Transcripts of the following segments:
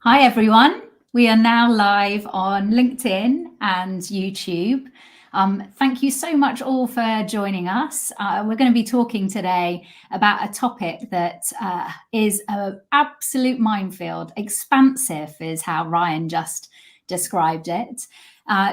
Hi, everyone. We are now live on LinkedIn and YouTube. Thank you so much all for joining us. We're going to be talking today about a topic that is an absolute minefield. Expansive is how Ryan just described it.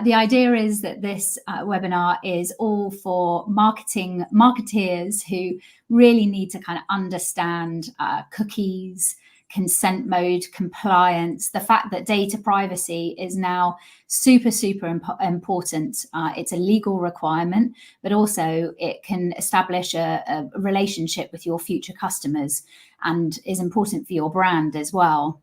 The idea is that this webinar is all for marketeers who really need to kind of understand cookies, consent mode, compliance, the fact that data privacy is now super important. It's a legal requirement, but also it can establish a relationship with your future customers and is important for your brand as well.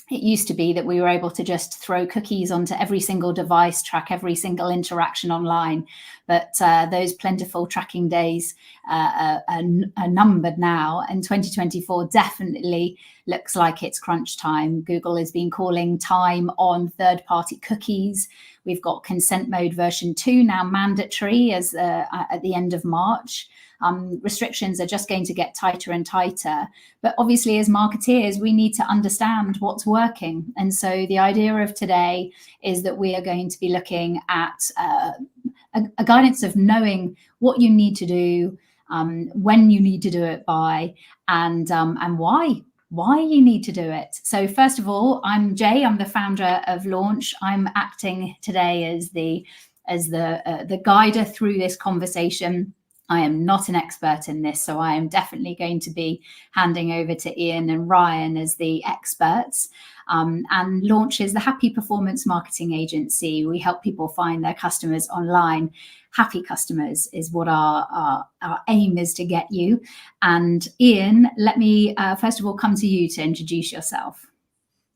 It used to be that we were able to just throw cookies onto every single device, track every single interaction online. But those plentiful tracking days are numbered now. And 2024 definitely looks like it's crunch time. Google has been calling time on third-party cookies. We've got consent mode version 2 now mandatory as at the end of March. Restrictions are just going to get tighter and tighter. But obviously, as marketeers, we need to understand what's working. And so the idea of today is that we are going to be looking at a guidance of knowing what you need to do, when you need to do it by, and why you need to do it. So first of all, I'm Jay. I'm the founder of Launch. I'm acting today as the guider through this conversation. I am not an expert in this, so I am definitely going to be handing over to Ian and Ryan as the experts. And Launch is the happy performance marketing agency. We help people find their customers online. Happy customers is what our aim is to get you. And Ian, let me first of all come to you to introduce yourself.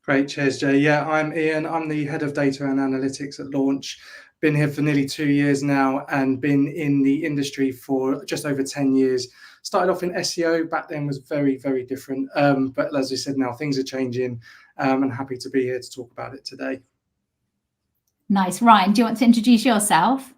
Great, cheers, Jay. Yeah, I'm Ian. I'm the head of data and analytics at Launch. Been here for nearly 2 years now and been in the industry for just over 10 years. Started off in SEO, back then was very different. But as I said, now things are changing and happy to be here to talk about it today. Nice. Ryan, do you want to introduce yourself?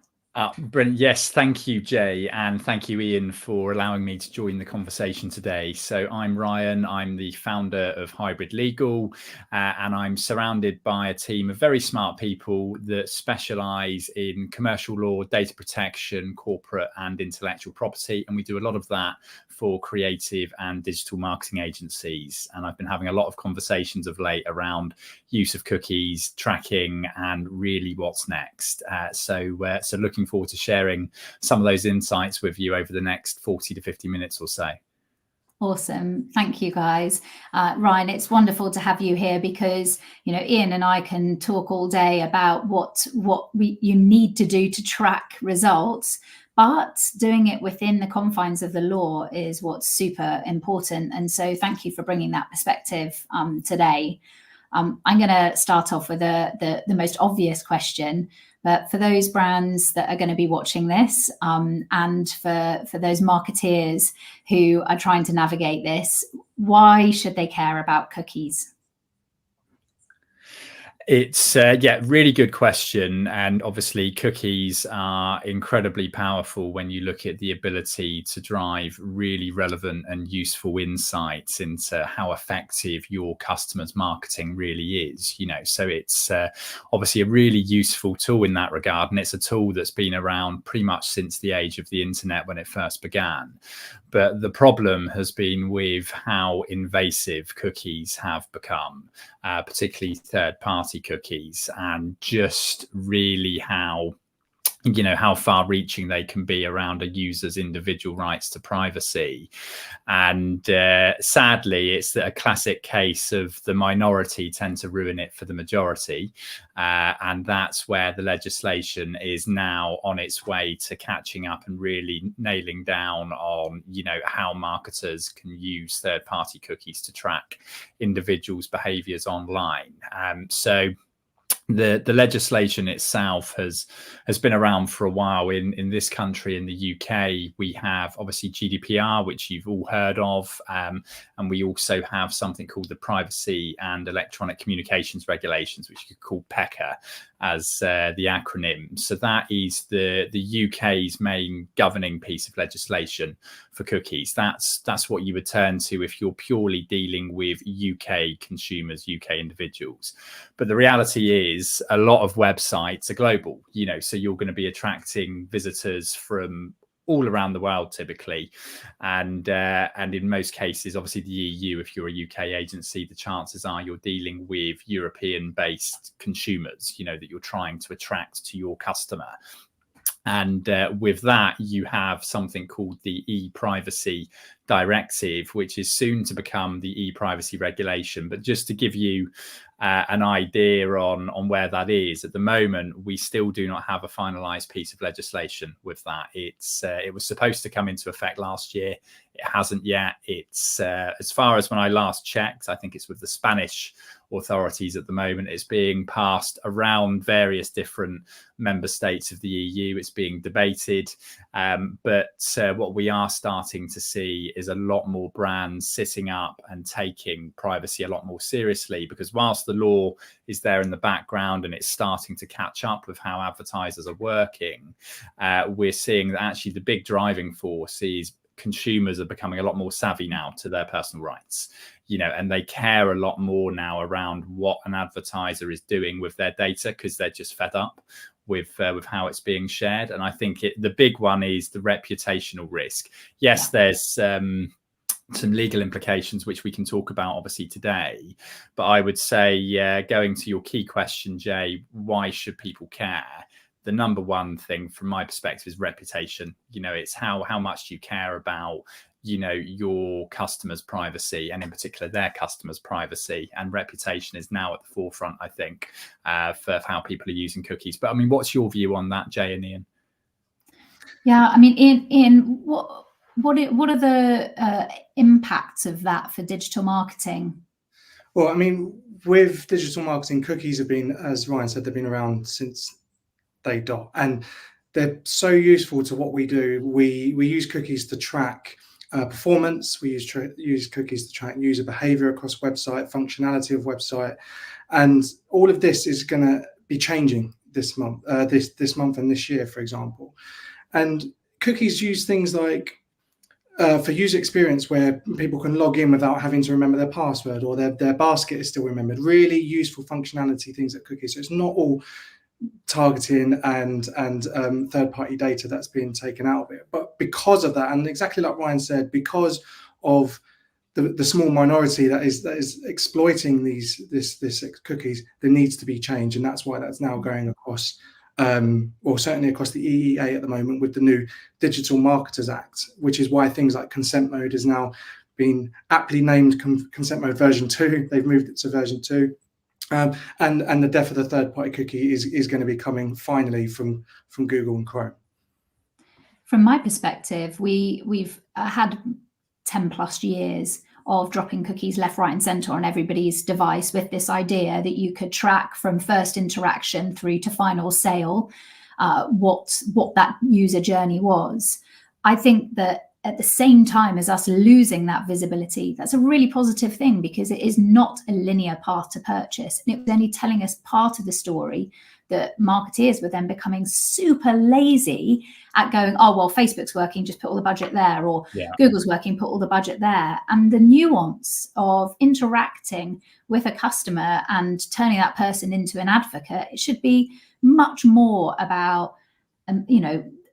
Brilliant. Yes, thank you, Jay, and thank you, Ian, for allowing me to join the conversation today. So I'm Ryan. I'm the founder of Hybrid Legal, and I'm surrounded by a team of very smart people that specialize in commercial law, data protection, corporate and intellectual property. And we do a lot of that for creative and digital marketing agencies. And I've been having a lot of conversations of late around use of cookies, tracking, and really what's next. So looking forward to sharing some of those insights with you over the next 40 to 50 minutes or so. Awesome. Thank you, guys. Ryan, it's wonderful to have you here because, Ian and I can talk all day about what you need to do to track results, but doing it within the confines of the law is what's super important. And so thank you for bringing that perspective today. I'm going to start off with the most obvious question, but for those brands that are going to be watching this and for those marketeers who are trying to navigate this, why should they care about cookies? It's really good question. And obviously cookies are incredibly powerful when you look at the ability to drive really relevant and useful insights into how effective your customers' marketing really is, so it's obviously a really useful tool in that regard. And it's a tool that's been around pretty much since the age of the internet when it first began. But the problem has been with how invasive cookies have become, particularly third-party cookies, and just really how far-reaching they can be around a user's individual rights to privacy. And sadly, it's a classic case of the minority tend to ruin it for the majority. And that's where the legislation is now on its way to catching up and really nailing down on, how marketers can use third-party cookies to track individuals' behaviors online. So the legislation itself has been around for a while. In this country, in the UK, we have obviously GDPR, which you've all heard of, and we also have something called the Privacy and Electronic Communications Regulations, which you could call PECA as the acronym. So that is the UK's main governing piece of legislation for cookies. That's what you would turn to if you're purely dealing with UK consumers, UK individuals. But the reality is a lot of websites are global, so you're going to be attracting visitors from all around the world typically, and in most cases, obviously the EU, if you're a UK agency, the chances are you're dealing with European based consumers, that you're trying to attract to your customer. And with that, you have something called the e-privacy directive, which is soon to become the e-privacy regulation. But just to give you an idea on where that is, at the moment, we still do not have a finalized piece of legislation with that. It was supposed to come into effect last year. It hasn't yet. It's as far as when I last checked, I think it's with the Spanish authorities at the moment. It's being passed around various different member states of the EU. It's being debated. But what we are starting to see is a lot more brands sitting up and taking privacy a lot more seriously, because whilst the law is there in the background and it's starting to catch up with how advertisers are working, we're seeing that actually the big driving force is consumers are becoming a lot more savvy now to their personal rights, and they care a lot more now around what an advertiser is doing with their data, because they're just fed up with how it's being shared. And I think the big one is the reputational risk. Yes, there's some legal implications which we can talk about obviously today, but I would say, going to your key question, Jay, why should people care? The number one thing from my perspective is reputation. It's how much you care about, your customers' privacy, and in particular their customers' privacy. And reputation is now at the forefront, I think, for how people are using cookies. But I mean, what's your view on that, Jay and Ian? Yeah, I mean, in what are the impacts of that for digital marketing? Well, I mean, with digital marketing, cookies have been, as Ryan said, they've been around since day dot, and they're so useful to what we do. We use cookies to track performance. We use cookies to track user behavior across website, functionality of website, and all of this is going to be changing this month, this month and this year, for example. And cookies use things like for user experience, where people can log in without having to remember their password, or their basket is still remembered. Really useful functionality things at cookies. So it's not all targeting and third-party data that's being taken out of it. But because of that, and exactly like Ryan said, because of the small minority that is exploiting this cookies, there needs to be change, and that's why that's now going across, or certainly across the EEA at the moment with the new Digital Marketers Act, which is why things like consent mode is now being aptly named consent mode version 2. They've moved it to version 2. And the death of the third-party cookie is going to be coming finally from Google and Chrome. From my perspective, we've had 10 plus years of dropping cookies left, right, and center on everybody's device, with this idea that you could track from first interaction through to final sale what that user journey was. I think that at the same time as us losing that visibility, that's a really positive thing, because it is not a linear path to purchase. And it was only telling us part of the story that marketeers were then becoming super lazy at going, oh, well, Facebook's working, just put all the budget there, or Google's working, put all the budget there. And the nuance of interacting with a customer and turning that person into an advocate, it should be much more about,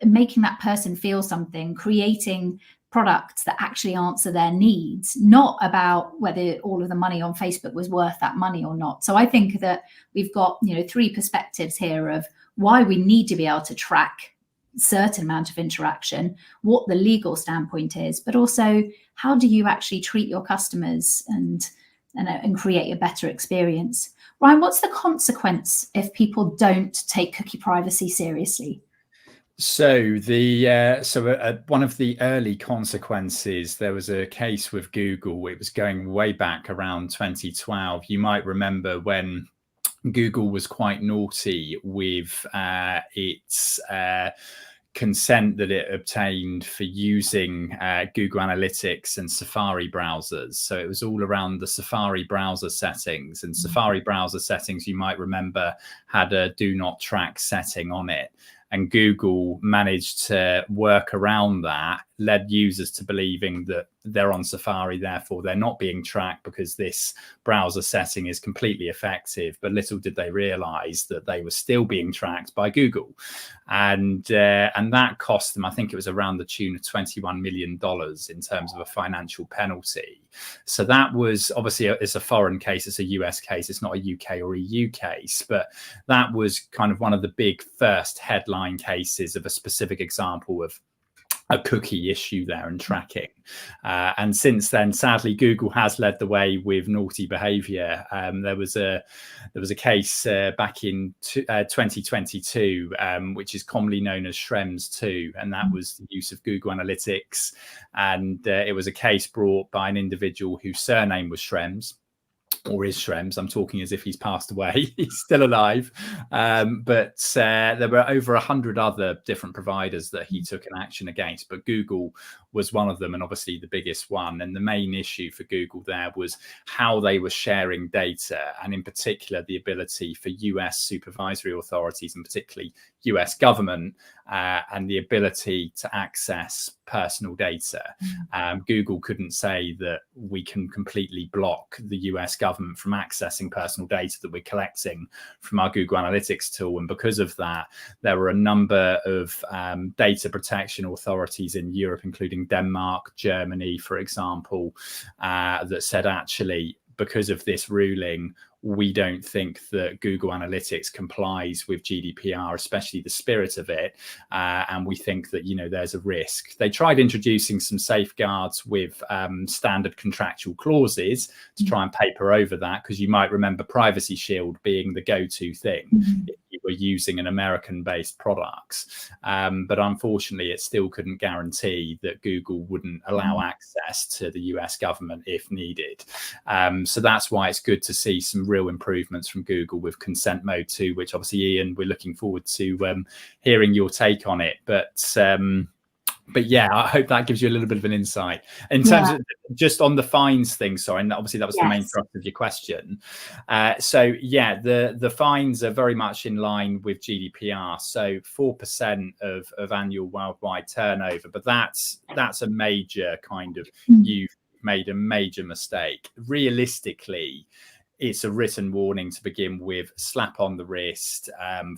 making that person feel something, creating products that actually answer their needs, not about whether all of the money on Facebook was worth that money or not. So I think that we've got, 3 perspectives here of why we need to be able to track a certain amount of interaction, what the legal standpoint is, but also how do you actually treat your customers and create a better experience. Ryan, what's the consequence if people don't take cookie privacy seriously? So one of the early consequences, there was a case with Google. It was going way back around 2012. You might remember when Google was quite naughty with its consent that it obtained for using Google Analytics and Safari browsers. So it was all around the Safari browser settings, and Safari browser settings, you might remember, had a do not track setting on it. And Google managed to work around that, led users to believing that they're on Safari, therefore they're not being tracked because this browser setting is completely effective. But little did they realize that they were still being tracked by Google. And that cost them, I think it was around the tune of $21 million in terms of a financial penalty. So that was obviously, it's a foreign case, it's a US case, it's not a UK or EU case, but that was kind of one of the big first headline cases of a specific example of a cookie issue there and tracking. And since then, sadly, Google has led the way with naughty behavior. There was a case back in 2022, which is commonly known as Schrems 2, and that was the use of Google Analytics. And it was a case brought by an individual whose surname was Schrems, or is Schrems. I'm talking as if he's passed away. He's still alive. But there were over 100 other different providers that he took an action against, but Google was one of them, and obviously the biggest one. And the main issue for Google there was how they were sharing data, and in particular the ability for US supervisory authorities, and particularly US government, and the ability to access personal data. Google couldn't say that we can completely block the US government from accessing personal data that we're collecting from our Google Analytics tool. And because of that, there were a number of data protection authorities in Europe, including Denmark, Germany, for example, that said, actually, because of this ruling, we don't think that Google Analytics complies with GDPR, especially the spirit of it. And we think that, you know, there's a risk. They tried introducing some safeguards with standard contractual clauses to try and paper over that, because you might remember Privacy Shield being the go-to thing if you were using an American-based products. But unfortunately, it still couldn't guarantee that Google wouldn't allow access to the US government if needed. So that's why it's good to see some real improvements from Google with consent mode 2, which obviously, Ian, we're looking forward to hearing your take on it. But yeah, I hope that gives you a little bit of an insight in terms of just on the fines thing. Sorry, and obviously that was the main thrust of your question. So yeah, the fines are very much in line with GDPR. So 4% of annual worldwide turnover, but that's a major kind of, you've made a major mistake. Realistically, it's a written warning to begin with, slap on the wrist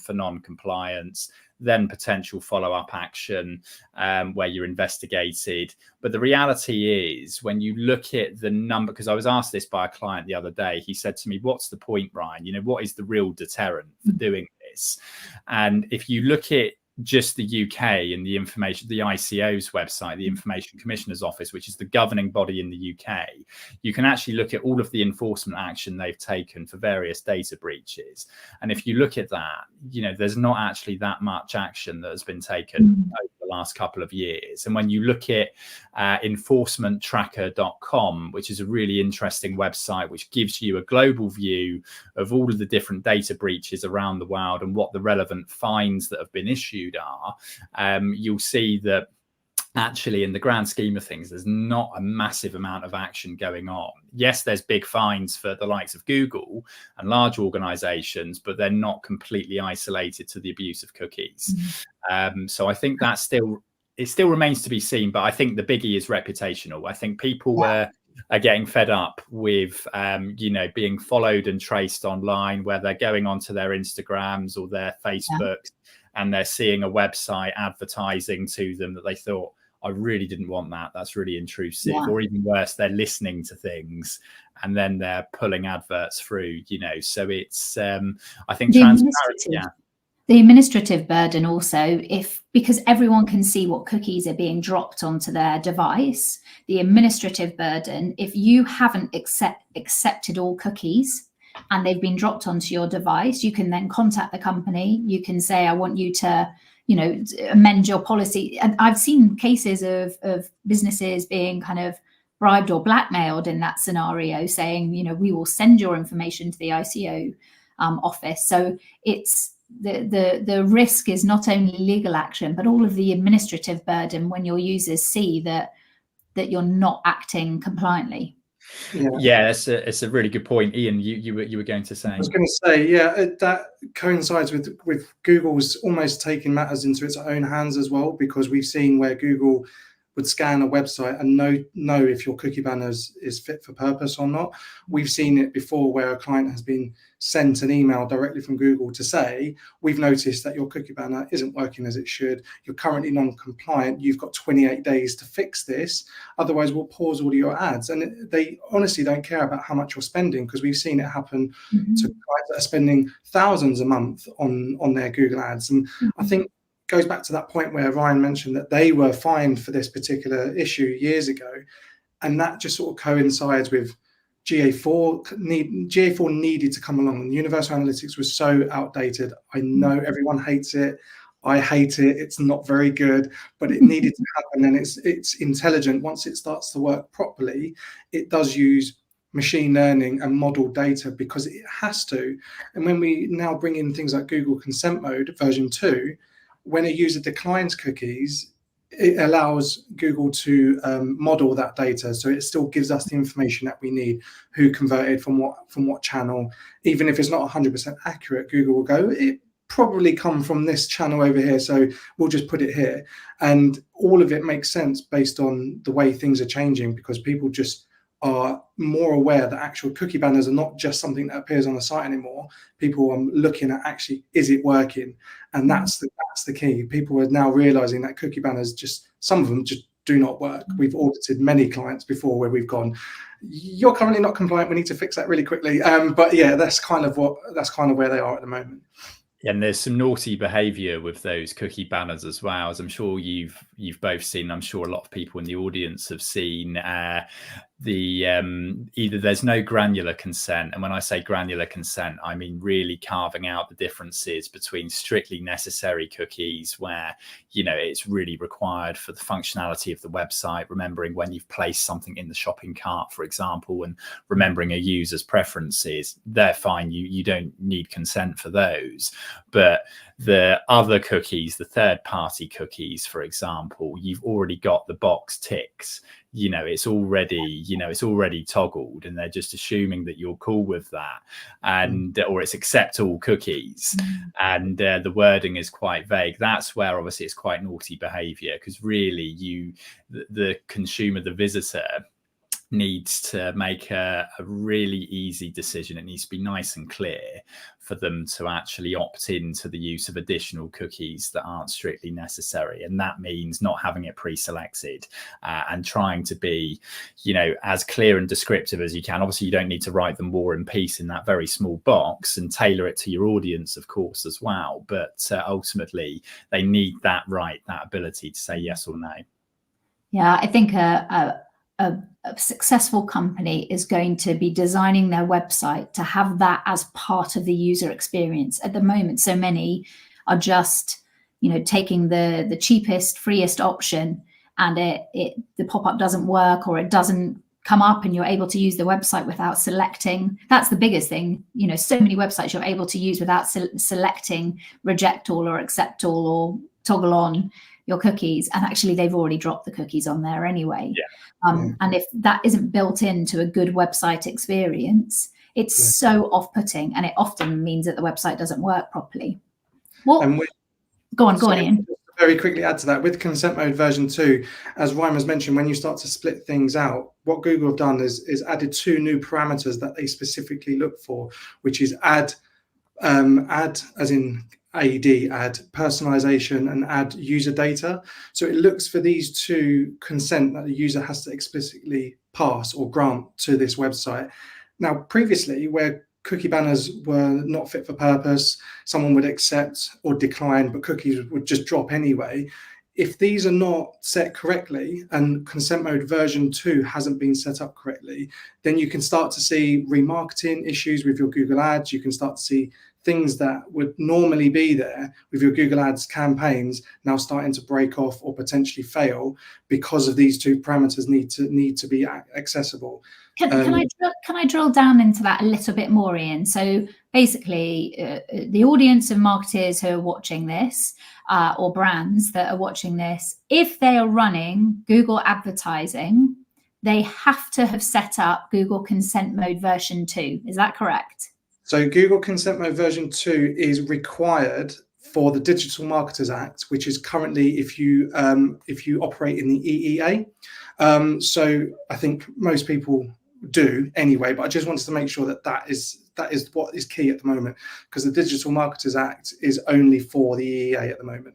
for non-compliance, then potential follow-up action where you're investigated. But the reality is, when you look at the number, because I was asked this by a client the other day, he said to me, what's the point, Ryan? You know, what is the real deterrent for doing this? And if you look at just the UK and the information, the ICO's website, the Information Commissioner's Office, which is the governing body in the UK, you can actually look at all of the enforcement action they've taken for various data breaches. And if you look at that, you know, there's not actually that much action that has been taken over the last couple of years. And when you look at enforcementtracker.com, which is a really interesting website, which gives you a global view of all of the different data breaches around the world and what the relevant fines that have been issued are, you'll see that actually, in the grand scheme of things, there's not a massive amount of action going on. Yes, there's big fines for the likes of Google and large organizations, but they're not completely isolated to the abuse of cookies. So I think that still remains to be seen, but I think the biggie is reputational. I think people are getting fed up with, you know, being followed and traced online, where they're going onto their Instagrams or their Facebooks and they're seeing a website advertising to them that they thought, I really didn't want that. That's really intrusive. Or even worse, they're listening to things and then they're pulling adverts through, you know. So it's, I think, transparency. The administrative burden also, because everyone can see what cookies are being dropped onto their device, the administrative burden, if you haven't accepted all cookies and they've been dropped onto your device, you can then contact the company. You can say, I want you to, you know, amend your policy. And I've seen cases of businesses being kind of bribed or blackmailed in that scenario, saying, you know, we will send your information to the ICO office. So it's the risk is not only legal action, but all of the administrative burden when your users see that you're not acting compliantly. Yeah, it's a really good point. Ian, you were going to say. I was going to say, yeah, that coincides with Google's almost taking matters into its own hands as well, because we've seen where Google would scan a website and know if your cookie banner is fit for purpose or not. We've seen it before where a client has been sent an email directly from Google to say, we've noticed that your cookie banner isn't working as it should. You're currently non-compliant. You've got 28 days to fix this. Otherwise, we'll pause all of your ads. And they honestly don't care about how much you're spending, because we've seen it happen to clients that are spending thousands a month on their Google ads. And I think goes back to that point where Ryan mentioned that they were fined for this particular issue years ago, and that just sort of coincides with GA4 needed to come along, and Universal Analytics was so outdated. I know everyone hates it. I hate it. It's not very good, but it needed to happen, and it's intelligent. Once it starts to work properly, it does use machine learning and model data because it has to. And when we now bring in things like Google Consent Mode version 2, when a user declines cookies, it allows Google to model that data. So it still gives us the information that we need, who converted from what channel. Even if it's not 100% accurate, Google will go, it probably come from this channel over here, so we'll just put it here. And all of it makes sense based on the way things are changing, because people just are more aware that actual cookie banners are not just something that appears on the site anymore. People are looking at actually, is it working? And that's the key. People are now realizing that cookie banners, some of them just do not work. We've audited many clients before where we've gone, you're currently not compliant, we need to fix that really quickly. But yeah, that's kind of where they are at the moment. And there's some naughty behavior with those cookie banners as well, as I'm sure you've both seen. I'm sure a lot of people in the audience have seen either there's no granular consent, and when I say granular consent, I mean really carving out the differences between strictly necessary cookies, where it's really required for the functionality of the website, remembering when you've placed something in the shopping cart, for example, and remembering a user's preferences. They're fine, you don't need consent for those. But the other cookies, the third-party cookies, for example, you've already got the box ticks. It's already toggled, and they're just assuming that you're cool with that, and or it's accept all cookies, and the wording is quite vague. That's where obviously it's quite naughty behavior, because really the consumer, the visitor, needs to make a really easy decision. It needs to be nice and clear for them to actually opt into the use of additional cookies that aren't strictly necessary. And that means not having it pre-selected and trying to be, as clear and descriptive as you can. Obviously, you don't need to write them War and Peace in that very small box, and tailor it to your audience, of course, as well. But ultimately, they need that ability to say yes or no. Yeah, I think a successful company is going to be designing their website to have that as part of the user experience. At the moment, so many are just, taking the cheapest, freest option, and the pop-up doesn't work, or it doesn't come up, and you're able to use the website without selecting. That's the biggest thing. So many websites you're able to use without selecting reject all or accept all or toggle on your cookies, and actually they've already dropped the cookies on there anyway. And if that isn't built into a good website experience, it's so off-putting, and it often means that the website doesn't work properly. Go on, Ian. Very quickly add to that, with Consent Mode version 2, as Ryan has mentioned, when you start to split things out, what Google have done is added 2 new parameters that they specifically look for, which is add as in AD, add personalization, and add user data. So it looks for these 2 consent that the user has to explicitly pass or grant to this website. Now, previously, where cookie banners were not fit for purpose, someone would accept or decline, but cookies would just drop anyway. If these are not set correctly, and Consent Mode version 2 hasn't been set up correctly, then you can start to see remarketing issues with your Google ads. You can start to see things that would normally be there with your Google Ads campaigns now starting to break off or potentially fail because of these two parameters need to be accessible. Can I drill down into that a little bit more, Ian? So basically, the audience of marketers who are watching this, or brands that are watching this, if they are running Google advertising, they have to have set up Google Consent Mode version 2. Is that correct? So Google Consent Mode version 2 is required for the Digital Marketers Act, which is currently if you operate in the EEA. So I think most people do anyway, but I just wanted to make sure that is what is key at the moment, because the Digital Marketers Act is only for the EEA at the moment.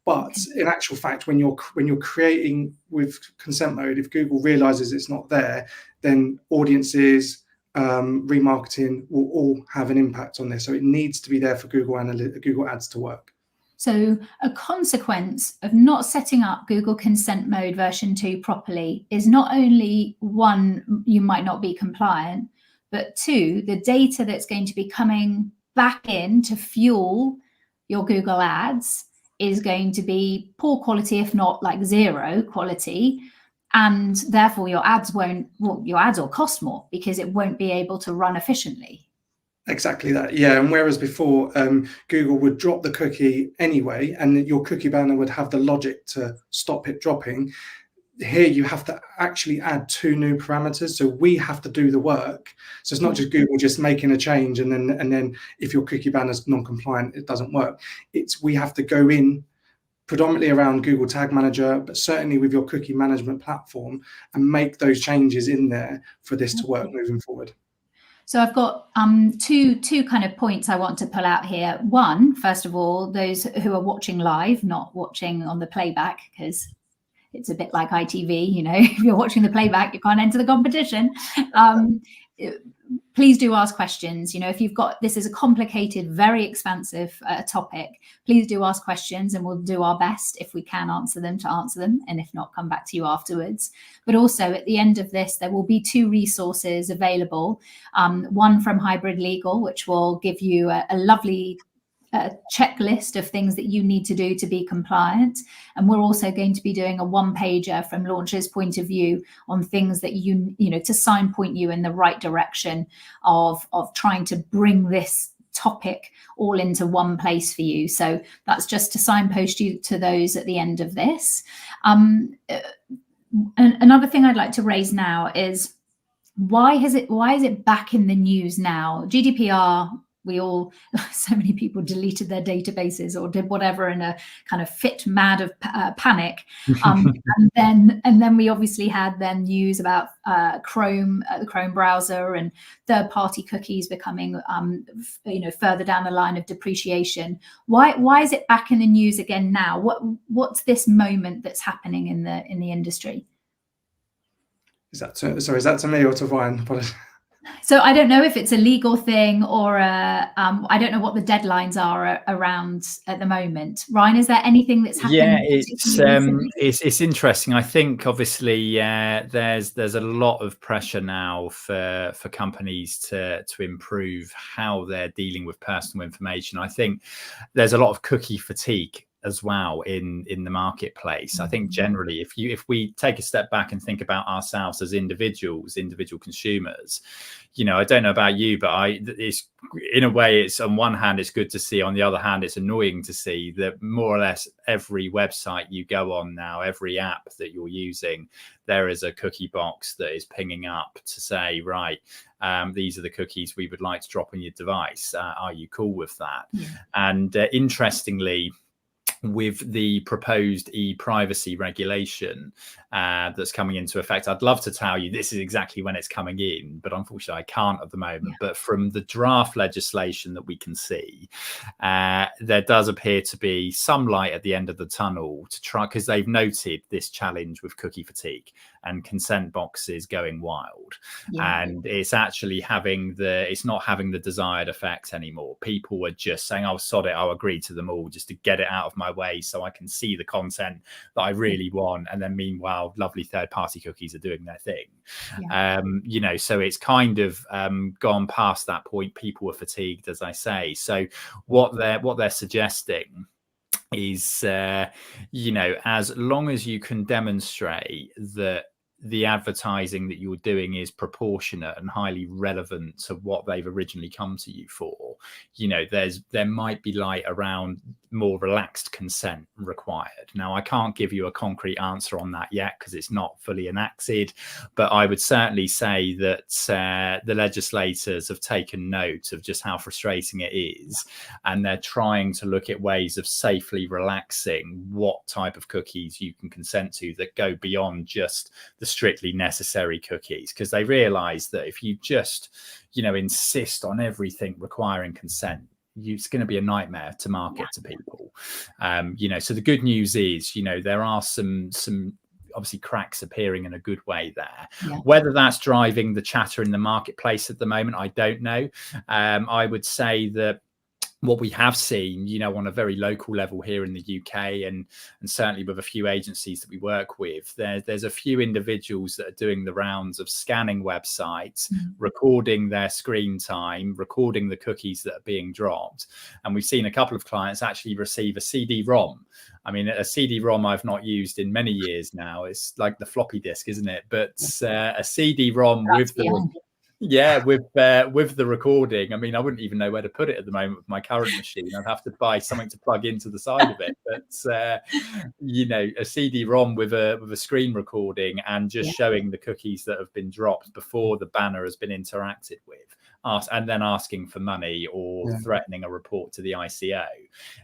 But in actual fact, when you're creating with consent mode, if Google realizes it's not there, then audiences, remarketing will all have an impact on this. So it needs to be there for Google Ads to work. So a consequence of not setting up Google Consent Mode version 2 properly is not only, one, you might not be compliant, but two, the data that's going to be coming back in to fuel your Google Ads is going to be poor quality, if not like zero quality. And therefore your ads will cost more because it won't be able to run efficiently. Exactly that, yeah. And whereas before Google would drop the cookie anyway, and your cookie banner would have the logic to stop it dropping, here you have to actually add 2 new parameters. So we have to do the work. So it's not just Google just making a change and then if your cookie banner is non-compliant, it doesn't work. We have to go in predominantly around Google Tag Manager, but certainly with your cookie management platform, and make those changes in there for this to work moving forward. So I've got two kind of points I want to pull out here. One, first of all, those who are watching live, not watching on the playback, because it's a bit like ITV, you know, if you're watching the playback, you can't enter the competition. Please do ask questions. You know, if you've got, this is a complicated, very expansive topic, please do ask questions and we'll do our best if we can answer them to answer them. And if not, come back to you afterwards. But also at the end of this, there will be 2 resources available. One from Hybrid Legal, which will give you a lovely checklist of things that you need to do to be compliant. And we're also going to be doing a 1-pager from Launch's point of view on things that you know, to signpoint you in the right direction of trying to bring this topic all into one place for you. So that's just to signpost you to those at the end of this. Another thing I'd like to raise now is why is it back in the news now? GDPR, so many people deleted their databases or did whatever in a kind of fit mad of panic. And then we obviously had then news about Chrome, the Chrome browser, and third-party cookies becoming, you know, further down the line of depreciation. Why is it back in the news again now? What's this moment that's happening in the industry? Is that to me or to Ryan? So I don't know if it's a legal thing or I don't know what the deadlines are around at the moment. Ryan, is there anything that's happened? Yeah, it's interesting. I think obviously there's a lot of pressure now for companies to improve how they're dealing with personal information. I think there's a lot of cookie fatigue as well in the marketplace. I think generally, if we take a step back and think about ourselves as individual consumers, you know, I don't know about you, but it's in a way, it's on one hand it's good to see, on the other hand it's annoying to see that more or less every website you go on now, every app that you're using, there is a cookie box that is pinging up to say, right, these are the cookies we would like to drop on your device. Are you cool with that? Yeah. And interestingly, with the proposed e-privacy regulation that's coming into effect, I'd love to tell you this is exactly when it's coming in, but unfortunately I can't at the moment. Yeah. But from the draft legislation that we can see, there does appear to be some light at the end of the tunnel to try, because they've noted this challenge with cookie fatigue. and consent boxes going wild. Yeah. And it's actually it's not having the desired effect anymore. People are just saying, oh, sod it, I'll agree to them all just to get it out of my way so I can see the content that I really want. And then meanwhile, lovely third-party cookies are doing their thing. Yeah. You know, so it's kind of gone past that point. People are fatigued, as I say. So what they're suggesting is, you know, as long as you can demonstrate that the advertising that you're doing is proportionate and highly relevant to what they've originally come to you for, you know, there might be light around more relaxed consent required. Now, I can't give you a concrete answer on that yet because it's not fully enacted, but I would certainly say that the legislators have taken note of just how frustrating it is, and they're trying to look at ways of safely relaxing what type of cookies you can consent to that go beyond just the strictly necessary cookies, because they realize that if you just, you know, insist on everything requiring consent, it's going to be a nightmare to market to people. You know, so the good news is, you know, there are some obviously cracks appearing in a good way there. Yeah. Whether that's driving the chatter in the marketplace at the moment, I don't know. I would say that what we have seen, you know, on a very local level here in the UK, and certainly with a few agencies that we work with, there's a few individuals that are doing the rounds of scanning websites, recording their screen time, recording the cookies that are being dropped. And we've seen a couple of clients actually receive a CD-ROM. I mean, a CD-ROM I've not used in many years now. It's like the floppy disk, isn't it? But a CD-ROM with the... Yeah, with the recording. I mean, I wouldn't even know where to put it at the moment with my current machine. I'd have to buy something to plug into the side of it. But you know, a CD-ROM with a screen recording and just showing the cookies that have been dropped before the banner has been interacted with, and then asking for money or threatening a report to the ICO.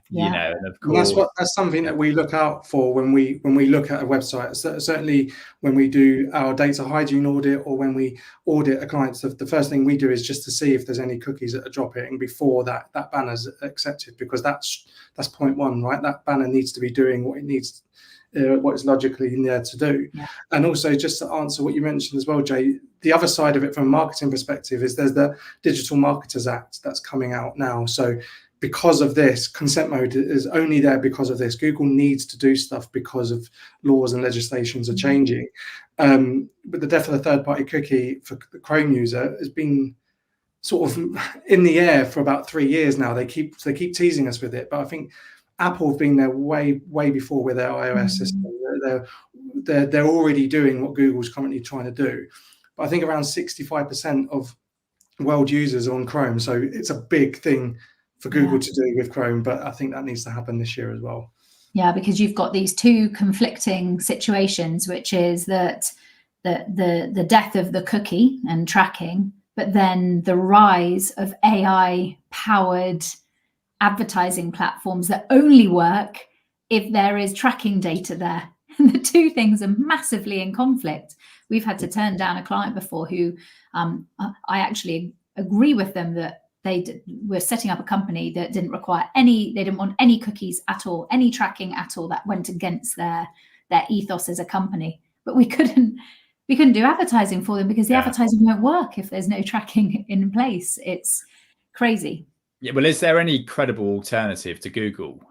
You know, and of course, that's something that we look out for when we look at a website. Certainly, when we do our data hygiene audit or when we audit a client, the first thing we do is just to see if there's any cookies that are dropping before that banner's accepted, because that's point one, right? That banner needs to be doing what it needs, what it's logically in there to do. And also, just to answer what you mentioned as well, Jay, the other side of it from a marketing perspective is there's the Digital Marketers Act that's coming out now. So because of this, consent mode is only there because of this. Google needs to do stuff because of laws and legislations are changing. But the death of the third-party cookie for the Chrome user has been sort of in the air for about 3 years now. They keep teasing us with it, but I think Apple have been there way before with their iOS system. They're already doing what Google's currently trying to do. But I think around 65% of world users are on Chrome, so it's a big thing for Google to do with Chrome. But I think that needs to happen this year as well. Yeah, because you've got these two conflicting situations, which is that the death of the cookie and tracking, but then the rise of AI-powered advertising platforms that only work if there is tracking data there. And the two things are massively in conflict. We've had to turn down a client before who I actually agree with them that they were setting up a company that didn't require they didn't want any cookies at all, any tracking at all, that went against their ethos as a company. But we couldn't do advertising for them because the advertising won't work if there's no tracking in place. It's crazy. Yeah, well, is there any credible alternative to Google?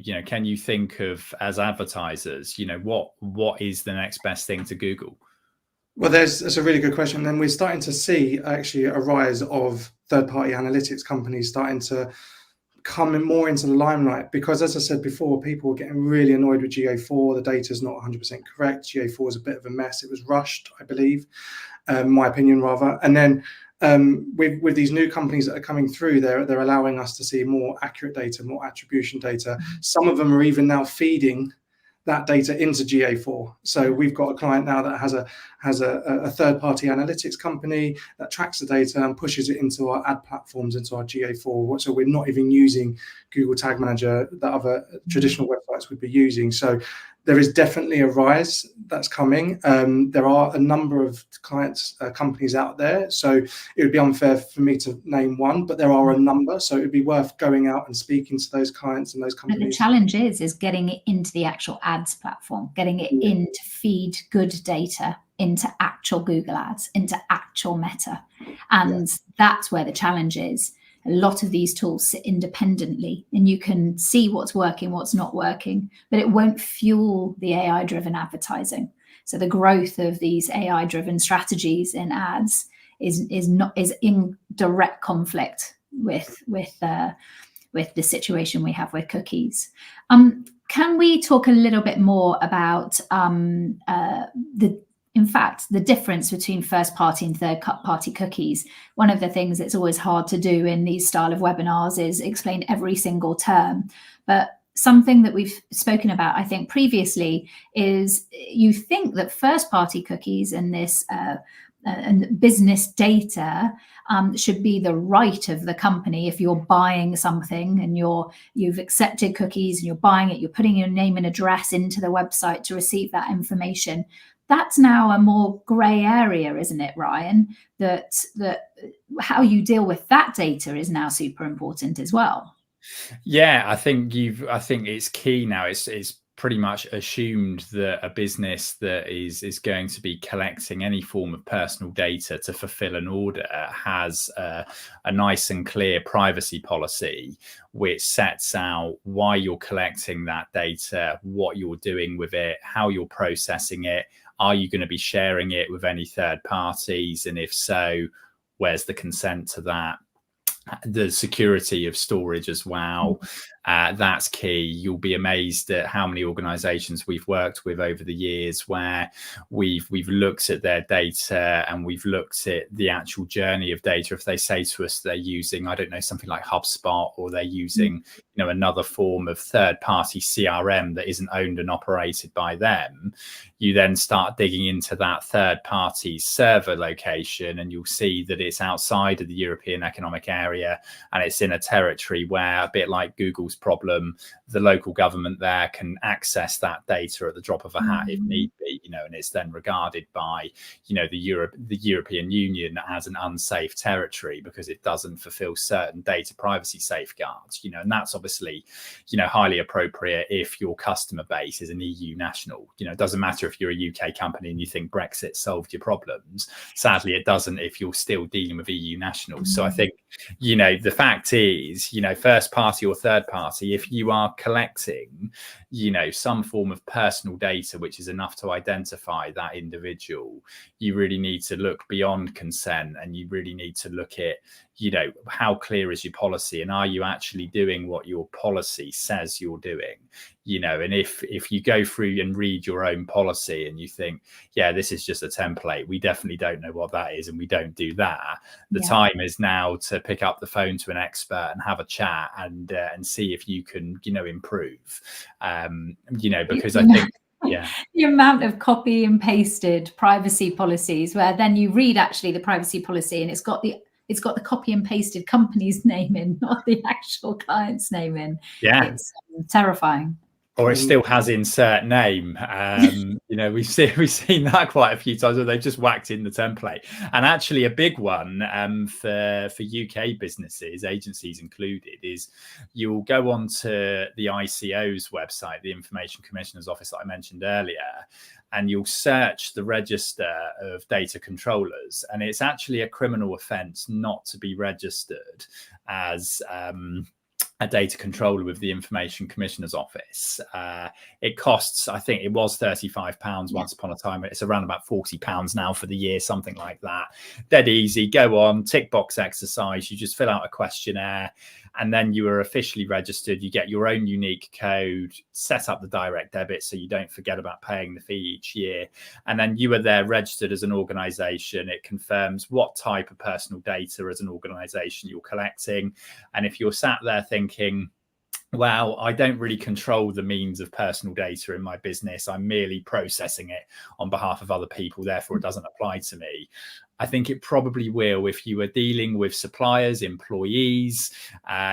You know, can you think of, as advertisers, you know, what is the next best thing to Google? Well, that's a really good question. And we're starting to see actually a rise of third-party analytics companies starting to come in more into the limelight, because, as I said before, people are getting really annoyed with GA4. The data is not 100% correct. GA4 is a bit of a mess. It was rushed, I believe, my opinion rather. And then with these new companies that are coming through, they're allowing us to see more accurate data, more attribution data. Some of them are even now feeding that data into GA4. So we've got a client now that has a third-party analytics company that tracks the data and pushes it into our ad platforms, into our GA4. So we're not even using Google Tag Manager that other traditional websites would be using. So there is definitely a rise that's coming. There are a number of companies out there, so it would be unfair for me to name one, but there are a number, so it would be worth going out and speaking to those clients and those companies. But the challenge is getting it into the actual ads platform, getting it in to feed good data into actual Google ads, into actual Meta. And that's where the challenge is. A lot of these tools sit independently and you can see what's working, what's not working, but it won't fuel the AI-driven advertising. So the growth of these AI-driven strategies in ads is in direct conflict with the situation we have with cookies. Can we talk a little bit more about the difference between first-party and third-party cookies? One of the things that's always hard to do in these style of webinars is explain every single term. But something that we've spoken about, I think, previously is you think that first-party cookies and this and business data should be the right of the company. If you're buying something and you've accepted cookies and you're buying it, you're putting your name and address into the website to receive that information. That's now a more grey area, isn't it, Ryan? That how you deal with that data is now super important as well. Yeah, I think it's key now. It's pretty much assumed that a business that is going to be collecting any form of personal data to fulfill an order has a nice and clear privacy policy which sets out why you're collecting that data, what you're doing with it, how you're processing it. Are you going to be sharing it with any third parties? And if so, where's the consent to that? The security of storage as well. That's key. You'll be amazed at how many organizations we've worked with over the years where we've looked at their data and we've looked at the actual journey of data. If they say to us they're using, I don't know, something like HubSpot, or they're using another form of third-party CRM that isn't owned and operated by them, you then start digging into that third-party server location and you'll see that it's outside of the European Economic Area and it's in a territory where, a bit like Google's problem, the local government there can access that data at the drop of a hat if need be, and it's then regarded by, the European Union as an unsafe territory because it doesn't fulfill certain data privacy safeguards, and that's obviously, highly appropriate if your customer base is an EU national. It doesn't matter if you're a UK company and you think Brexit solved your problems. Sadly, it doesn't if you're still dealing with EU nationals. So I think, the fact is, first party or third party, if you are collecting, some form of personal data, which is enough to identify that individual, you really need to look beyond consent and you really need to look at, how clear is your policy and are you actually doing what your policy says you're doing? And if you go through and read your own policy and you think, yeah, this is just a template, we definitely don't know what that is and we don't do that. The time is now to pick up the phone to an expert and have a chat and see if you can, improve, because I think, the amount of copy and pasted privacy policies where then you read actually the privacy policy and it's got the copy and pasted company's name in, not the actual client's name in. It's terrifying. Or it still has insert name. We've seen that quite a few times where they've just whacked in the template. And actually a big one for UK businesses, agencies included, is you'll go on to the ICO's website, the Information Commissioner's Office that I mentioned earlier, and you'll search the register of data controllers. And it's actually a criminal offence not to be registered as a data controller with the Information Commissioner's Office. It costs, I think it was £35 once upon a time. It's around about £40 now for the year, something like that. Dead easy, go on, tick box exercise. You just fill out a questionnaire and then you are officially registered. You get your own unique code, set up the direct debit so you don't forget about paying the fee each year. And then you are there registered as an organization. It confirms what type of personal data as an organization you're collecting. And if you're sat there thinking, well, I don't really control the means of personal data in my business. I'm merely processing it on behalf of other people. Therefore, it doesn't apply to me. I think it probably will if you are dealing with suppliers, employees.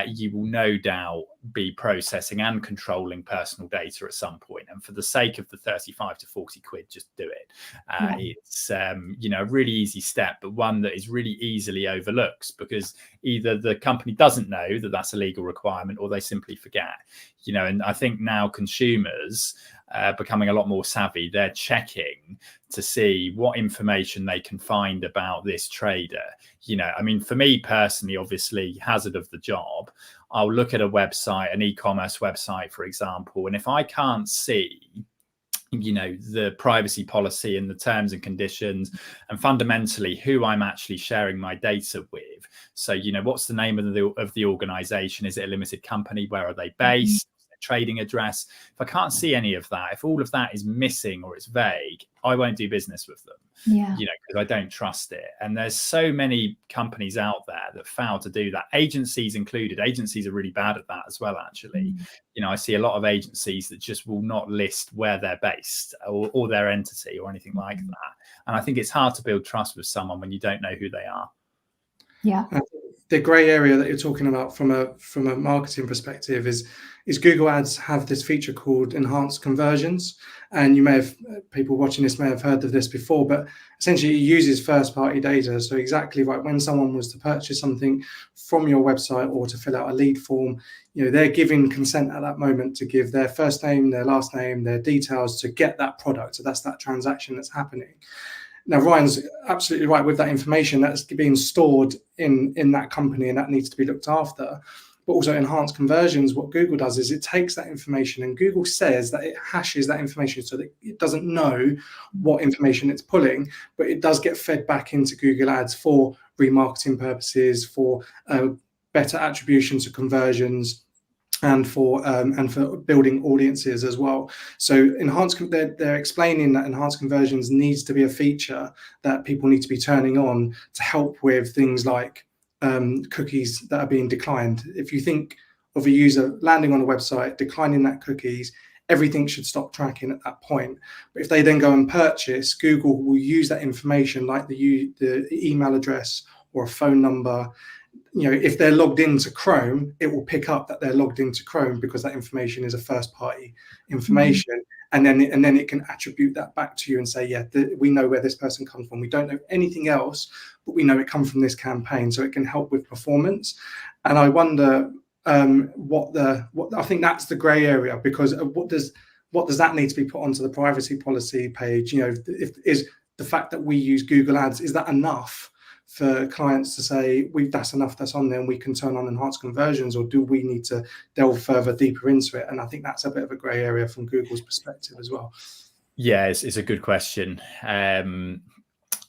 You will no doubt be processing and controlling personal data at some point. And for the sake of the 35 to 40 quid, just do it. It's you know, a really easy step, but one that is really easily overlooked, because either the company doesn't know that that's a legal requirement, or they simply forget. You know, and I think now consumers becoming a lot more savvy. They're checking to see what information they can find about this trader. You know, I mean, for me personally, obviously, hazard of the job, I'll look at a website, an e-commerce website, for example, and if I can't see, you know, the privacy policy and the terms and conditions, and fundamentally who I'm actually sharing my data with. So, you know, what's the name of the organization? Is it a limited company? Where are they based? Trading address? If I can't see any of that, if all of that is missing or it's vague, I won't do business with them. You know, because I don't trust it. And there's so many companies out there that fail to do that, agencies included. Agencies are really bad at that as well, actually. You know, I see a lot of agencies that just will not list where they're based or their entity or anything like that. And I think it's hard to build trust with someone when you don't know who they are. The grey area that you're talking about from a marketing perspective is Google Ads have this feature called enhanced conversions, and you may have, people watching this may have heard of this before, but essentially it uses first-party data. So exactly right, when someone was to purchase something from your website or to fill out a lead form, you know, they're giving consent at that moment to give their first name, their last name, their details to get that product. So that's that transaction that's happening. Now, Ryan's absolutely right with that information that's being stored in that company, and that needs to be looked after. But also enhanced conversions, what Google does is it takes that information, and Google says that it hashes that information so that it doesn't know what information it's pulling, but it does get fed back into Google Ads for remarketing purposes, for better attribution to conversions, and for building audiences as well. So they're explaining that enhanced conversions needs to be a feature that people need to be turning on to help with things like cookies that are being declined. If you think of a user landing on a website, declining that cookies, everything should stop tracking at that point. But if they then go and purchase, Google will use that information, like the email address or a phone number. You know, if they're logged into Chrome, it will pick up that they're logged into Chrome because that information is a first-party information, and then it can attribute that back to you and say, yeah, we know where this person comes from. We don't know anything else, but we know it comes from this campaign, so it can help with performance. And I wonder what I think that's the grey area, because what does that need to be put onto the privacy policy page? You know, is the fact that we use Google Ads, is that enough for clients to say that's enough, that's on there, and we can turn on enhanced conversions, or do we need to delve further deeper into it? And I think that's a bit of a grey area from Google's perspective as well. Yeah, it's a good question.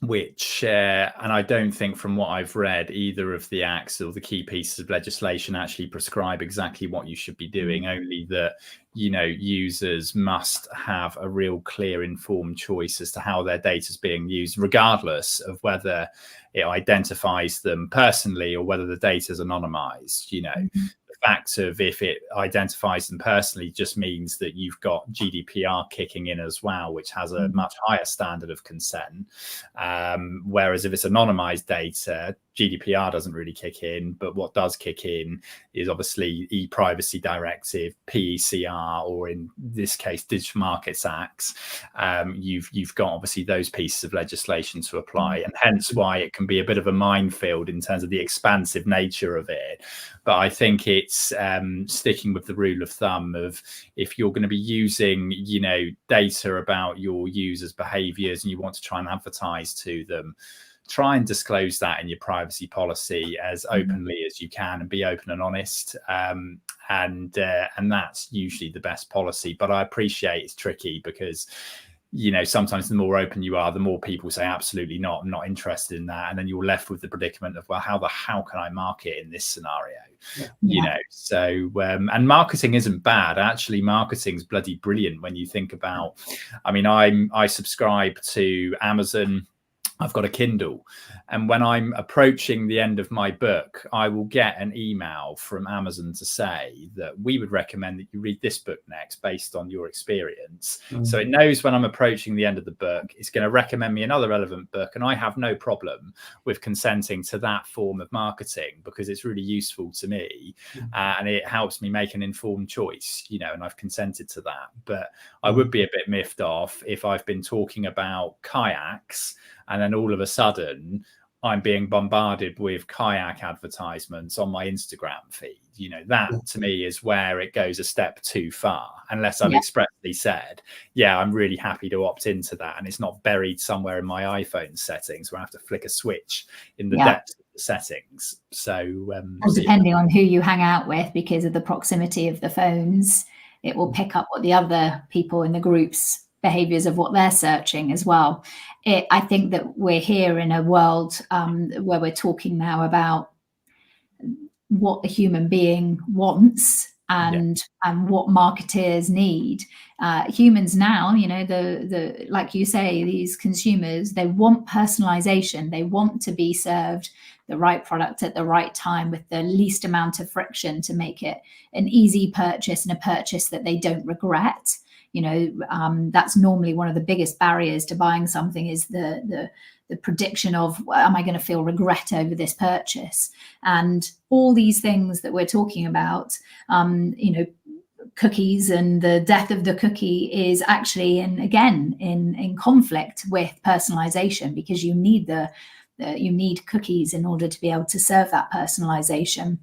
Which and I don't think, from what I've read, either of the acts or the key pieces of legislation actually prescribe exactly what you should be doing, only that, you know, users must have a real clear, informed choice as to how their data is being used, regardless of whether it identifies them personally or whether the data is anonymized. You know, the fact of if it identifies them personally just means that you've got GDPR kicking in as well, which has a much higher standard of consent. Whereas if it's anonymized data, GDPR doesn't really kick in, but what does kick in is obviously e-privacy directive, PECR, or in this case, Digital Markets Acts. You've got obviously those pieces of legislation to apply, and hence why it can be a bit of a minefield in terms of the expansive nature of it. But I think it's sticking with the rule of thumb of, if you're going to be using, you know, data about your users' behaviors and you want to try and advertise to them, try and disclose that in your privacy policy as openly as you can, and be open and honest. And that's usually the best policy. But I appreciate it's tricky because, you know, sometimes the more open you are, the more people say, absolutely not, I'm not interested in that. And then you're left with the predicament of, well, how can I market in this scenario? You know, so and marketing isn't bad. Actually, marketing's bloody brilliant when you think about, I mean, I subscribe to Amazon I've got a Kindle, and when I'm approaching the end of my book, I will get an email from Amazon to say that we would recommend that you read this book next based on your experience. So it knows when I'm approaching the end of the book, it's going to recommend me another relevant book, and I have no problem with consenting to that form of marketing because it's really useful to me, and it helps me make an informed choice, and I've consented to that. But I would be a bit miffed off if I've been talking about kayaks and then all of a sudden I'm being bombarded with kayak advertisements on my Instagram feed. That to me is where it goes a step too far, unless I've expressly said, I'm really happy to opt into that. And it's not buried somewhere in my iPhone settings where I have to flick a switch in the depths of the settings. So depending on who you hang out with, because of the proximity of the phones, it will pick up what the other people in the group's behaviors of what they're searching as well. I think that we're here in a world where we're talking now about what the human being wants and what marketers need. Humans now, the like you say, these consumers, they want personalization. They want to be served the right product at the right time with the least amount of friction to make it an easy purchase and a purchase that they don't regret. That's normally one of the biggest barriers to buying something, is the prediction of, am I going to feel regret over this purchase? And all these things that we're talking about, cookies and the death of the cookie is actually, in conflict with personalization, because you need cookies in order to be able to serve that personalization.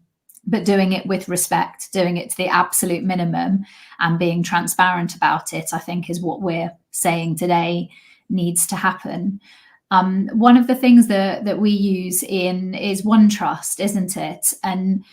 But doing it with respect, doing it to the absolute minimum and being transparent about it, I think, is what we're saying today needs to happen. One of the things that we use is OneTrust, isn't it? And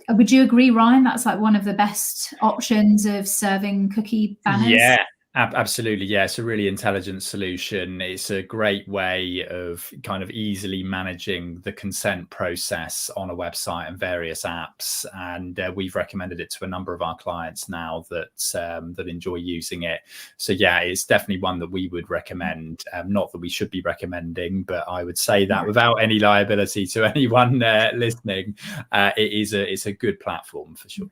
would you agree, Ryan, that's like one of the best options of serving cookie banners? Yeah. Absolutely. Yeah, it's a really intelligent solution. It's a great way of kind of easily managing the consent process on a website and various apps. And we've recommended it to a number of our clients now that enjoy using it. So yeah, it's definitely one that we would recommend. Not that we should be recommending, but I would say that without any liability to anyone listening, it's a good platform for sure.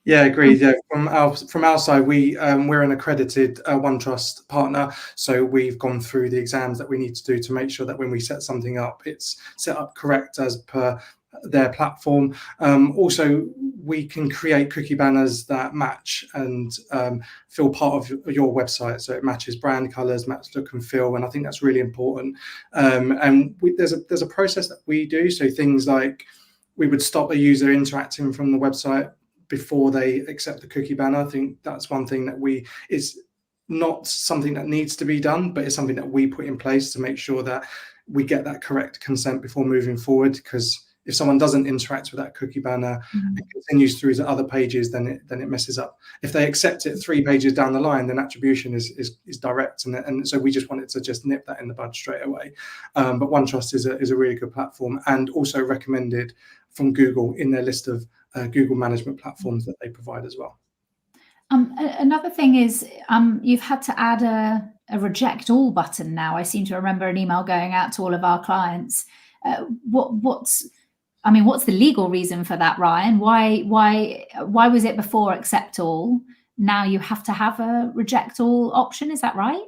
Yeah, agreed. Yeah, from our side, we're an accredited OneTrust partner, so we've gone through the exams that we need to do to make sure that when we set something up, it's set up correct as per their platform. Also, we can create cookie banners that match and feel part of your website, so it matches brand colors, match look and feel, and I think that's really important. And there's a process that we do, so things like we would stop a user interacting from the website before they accept the cookie banner. I think that's one thing that it's not something that needs to be done, but it's something that we put in place to make sure that we get that correct consent before moving forward. Because if someone doesn't interact with that cookie banner and continues through to other pages, then it messes up. If they accept it 3 pages down the line, then attribution is direct, and so we just wanted to just nip that in the bud straight away. But OneTrust is a really good platform, and also recommended from Google in their list of Google management platforms that they provide as well. Another thing is you've had to add a reject all button now. I seem to remember an email going out to all of our clients. What's the legal reason for that, Ryan? Why was it before accept all? Now you have to have a reject all option. Is that right?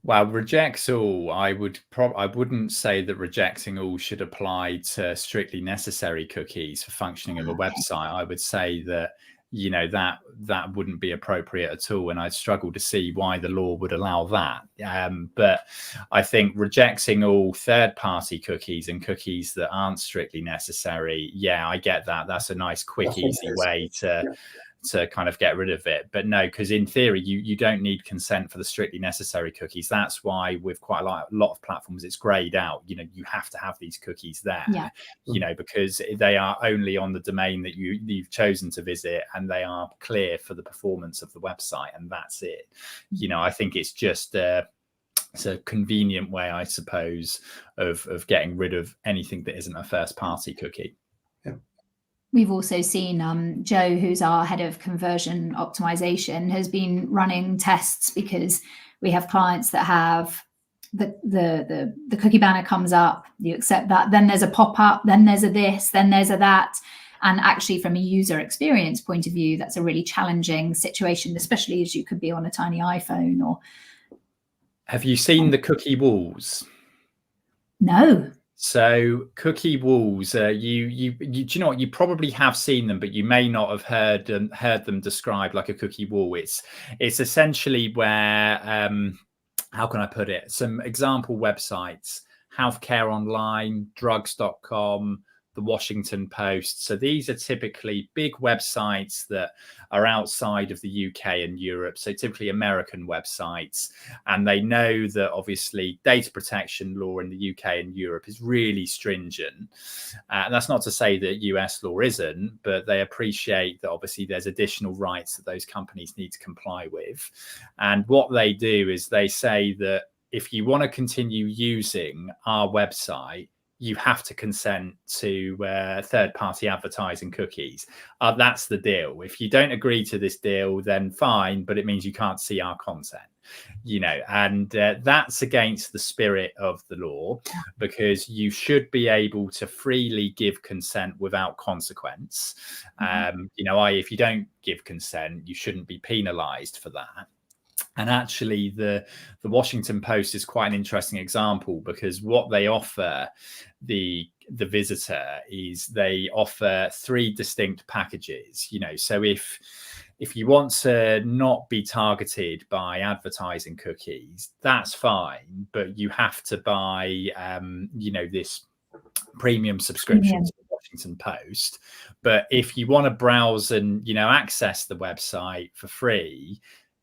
Well, rejects all, I wouldn't say that rejecting all should apply to strictly necessary cookies for functioning of a website. I would say that that wouldn't be appropriate at all, and I'd struggle to see why the law would allow that. But I think rejecting all third-party cookies and cookies that aren't strictly necessary, I get that. That's a nice, quick, easy way to kind of get rid of it. But no, because in theory you don't need consent for the strictly necessary cookies. That's why with quite a lot of platforms it's grayed out. You have to have these cookies there, because they are only on the domain that you've chosen to visit, and they are clear for the performance of the website, and that's it. I think it's just it's a convenient way, I suppose, of getting rid of anything that isn't a first party cookie. We've also seen Joe, who's our head of conversion optimization, has been running tests, because we have clients that have the cookie banner comes up, you accept that, then there's a pop-up, then there's a this, then there's a that. And actually, from a user experience point of view, that's a really challenging situation, especially as you could be on a tiny iPhone. Or have you seen the cookie walls? No. So cookie walls, do you know what? You probably have seen them, but you may not have heard them described like a cookie wall. It's essentially where, how can I put it? Some example websites: Healthcare Online, drugs.com, the Washington Post. So these are typically big websites that are outside of the UK and Europe. So typically American websites. And they know that obviously data protection law in the UK and Europe is really stringent. And that's not to say that US law isn't, but they appreciate that obviously there's additional rights that those companies need to comply with. And what they do is they say that if you want to continue using our website, you have to consent to third-party advertising cookies. That's the deal. If you don't agree to this deal, then fine, but it means you can't see our content, and that's against the spirit of the law, because you should be able to freely give consent without consequence. If you don't give consent, you shouldn't be penalized for that. And actually, the Washington Post is quite an interesting example, because what they offer the visitor is they offer 3 distinct packages. So if you want to not be targeted by advertising cookies, that's fine, but you have to buy this premium subscription to the Washington Post. But if you want to browse and access the website for free,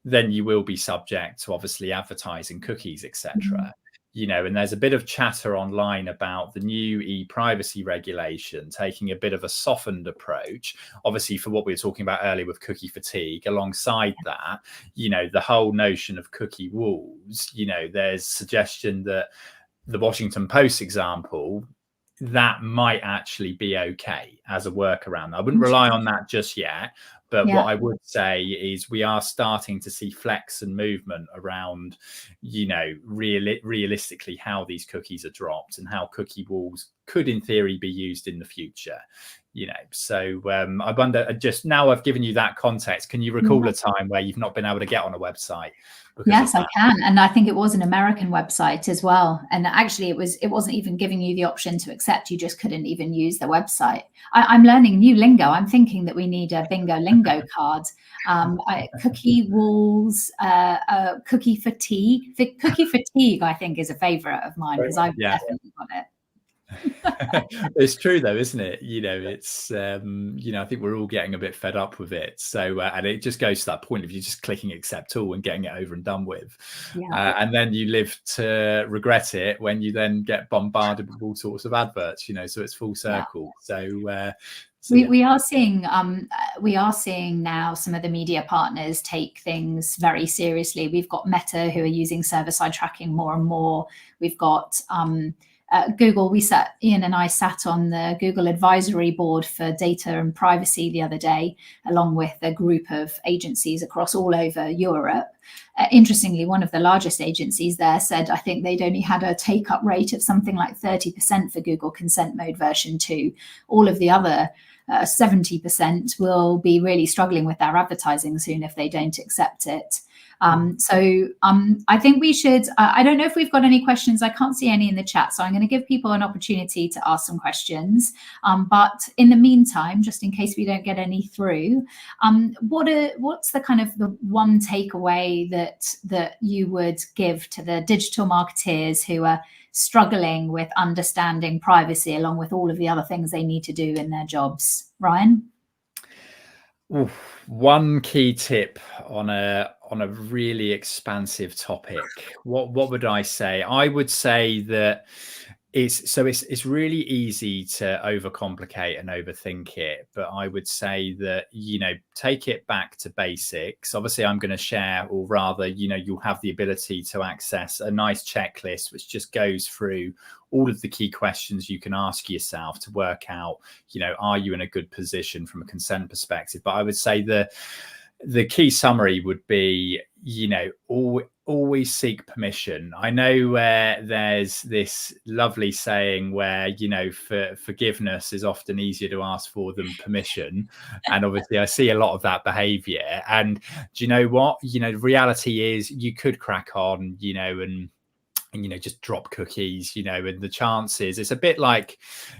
then you will be subject to obviously advertising cookies, etc. And there's a bit of chatter online about the new e-privacy regulation taking a bit of a softened approach, obviously for what we were talking about earlier with cookie fatigue. Alongside that, the whole notion of cookie walls, there's suggestion that the Washington Post example, that might actually be okay as a workaround. I wouldn't rely on that just yet. But what I would say is we are starting to see flex and movement around, realistically how these cookies are dropped and how cookie walls could in theory be used in the future. So I wonder, just now I've given you that context, can you recall a time where you've not been able to get on a website? Yes, I can. And I think it was an American website as well. And actually it wasn't even giving you the option to accept. You just couldn't even use the website. I'm learning new lingo. I'm thinking that we need a bingo lingo card. Cookie walls, cookie fatigue. Cookie fatigue, I think, is a favorite of mine, because I've definitely got it. It's true though, isn't it? It's I think we're all getting a bit fed up with it. So and it just goes to that point of you just clicking accept all and getting it over and done with. And then you live to regret it when you then get bombarded with all sorts of adverts, so it's full circle. We are seeing now some of the media partners take things very seriously. We've got Meta, who are using server-side tracking more and more. We've got Google. Ian and I sat on the Google advisory board for data and privacy the other day, along with a group of agencies across all over Europe. Interestingly, one of the largest agencies there said, I think they'd only had a take-up rate of something like 30% for Google Consent Mode version 2. All of the other 70% will be really struggling with their advertising soon if they don't accept it. I think we should, I don't know if we've got any questions. I can't see any in the chat, so I'm going to give people an opportunity to ask some questions. But in the meantime, just in case we don't get any through, what's the kind of the one takeaway that you would give to the digital marketeers who are struggling with understanding privacy along with all of the other things they need to do in their jobs? Ryan? One key tip on a really expansive topic. What would I say? I would say that it's really easy to overcomplicate and overthink it, but I would say that take it back to basics. Obviously I'm going to share, or rather you'll have the ability to access a nice checklist which just goes through all of the key questions you can ask yourself to work out are you in a good position from a consent perspective. But I would say the key summary would be, always seek permission. I know there's this lovely saying where, forgiveness is often easier to ask for than permission. And obviously I see a lot of that behavior. And do you know what? The reality is you could crack on, and just drop cookies, and the chances, it's a bit like,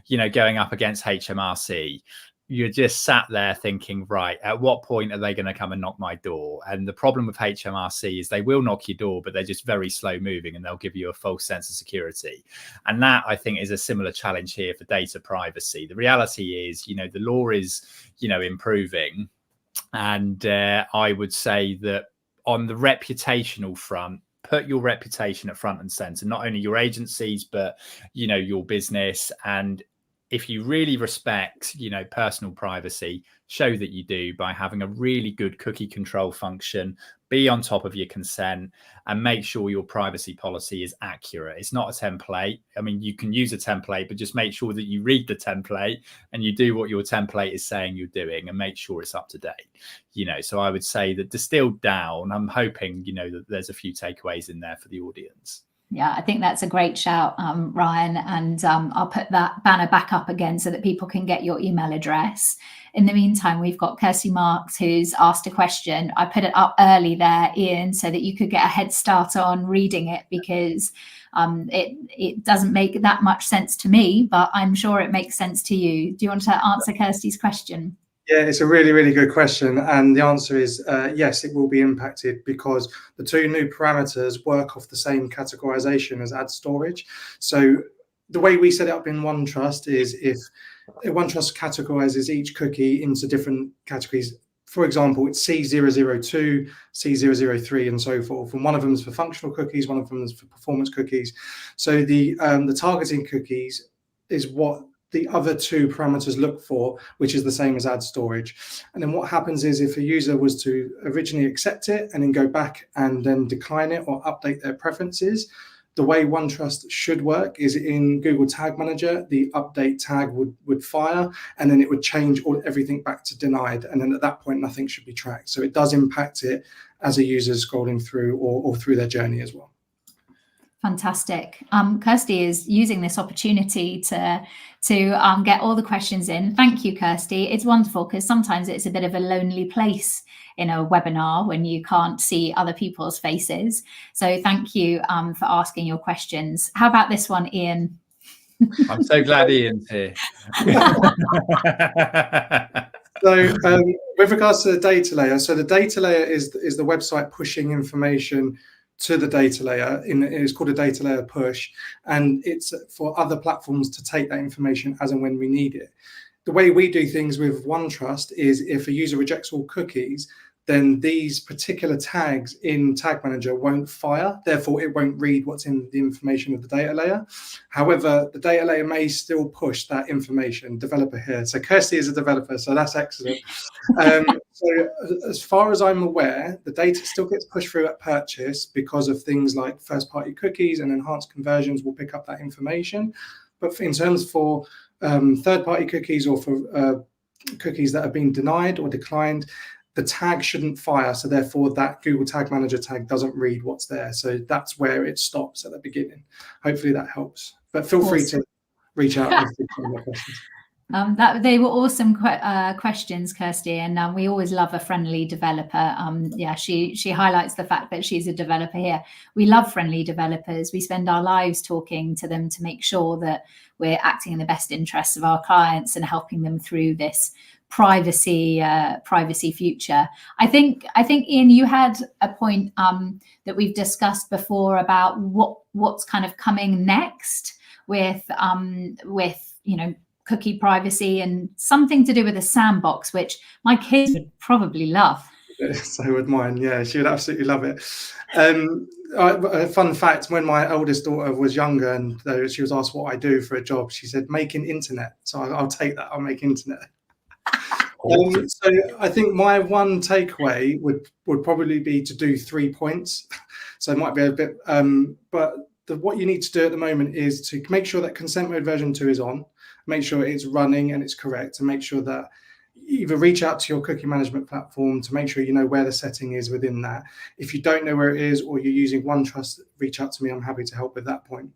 going up against HMRC. You're just sat there thinking, right, at what point are they going to come and knock my door? And the problem with HMRC is they will knock your door, but they're just very slow moving and they'll give you a false sense of security. And that, I think, is a similar challenge here for data privacy. The reality is, the law is, improving. And I would say that on the reputational front, put your reputation at front and center, not only your agencies, but, your business. And if you really respect, personal privacy, show that you do by having a really good cookie control function, be on top of your consent, and make sure your privacy policy is accurate. It's not a template. I mean, you can use a template, but just make sure that you read the template and you do what your template is saying you're doing, and make sure it's up to date. So I would say that distilled down, I'm hoping, that there's a few takeaways in there for the audience. Yeah, I think that's a great shout, Ryan. And I'll put that banner back up again so that people can get your email address. In the meantime, we've got Kirsty Marks who's asked a question. I put it up early there, Ian, so that you could get a head start on reading it, because it doesn't make that much sense to me, but I'm sure it makes sense to you. Do you want to answer Kirsty's question? Yeah, it's a really, really good question. And the answer is yes, it will be impacted, because the two new parameters work off the same categorization as ad storage. So the way we set it up in OneTrust is if OneTrust categorizes each cookie into different categories. For example, it's C002, C003, and so forth. And one of them is for functional cookies, one of them is for performance cookies. So the targeting cookies is what the other two parameters look for, which is the same as ad storage. And then what happens is, if a user was to originally accept it and then go back and then decline it or update their preferences, the way OneTrust should work is in Google Tag Manager, the update tag would fire, and then it would change everything back to denied. And then at that point, nothing should be tracked. So it does impact it as a user is scrolling through or through their journey as well. Fantastic. Kirsty is using this opportunity to get all the questions in. Thank you, Kirsty. It's wonderful, because sometimes it's a bit of a lonely place in a webinar when you can't see other people's faces. So thank you for asking your questions. How about this one, Ian? I'm so glad Ian's here. So with regards to the data layer, so the data layer is the website pushing information to the data layer. It's called a data layer push, and it's for other platforms to take that information as and when we need it. The way we do things with OneTrust is, if a user rejects all cookies, then these particular tags in Tag Manager won't fire. Therefore, it won't read what's in the information of the data layer. However, the data layer may still push that information. Developer here. So Kirsty is a developer, so that's excellent. So as far as I'm aware, the data still gets pushed through at purchase, because of things like first-party cookies and enhanced conversions will pick up that information. But in terms for third-party cookies, or for cookies that have been denied or declined, the tag shouldn't fire. So therefore, that Google Tag Manager tag doesn't read what's there. So that's where it stops at the beginning. Hopefully that helps. But feel free to reach out if you have more questions. They were awesome questions, Kirsty, and we always love a friendly developer. Yeah, she highlights the fact that she's a developer here. We love friendly developers. We spend our lives talking to them to make sure that we're acting in the best interests of our clients and helping them through this privacy future. I think Ian, you had a point that we've discussed before about what's kind of coming next with cookie privacy, and something to do with a sandbox, which my kids would probably love. So would mine. Yeah, she would absolutely love it. A fun fact: when my oldest daughter was younger, and she was asked what I do for a job, she said making internet. So I'll take that. I'll make internet. So I think my one takeaway would probably be to do 3 points. So it might be a bit, but what you need to do at the moment is to make sure that consent mode version 2 is on, make sure it's running and it's correct, and make sure that either reach out to your cookie management platform to make sure you know where the setting is within that. If you don't know where it is, or you're using OneTrust, reach out to me. I'm happy to help with that point.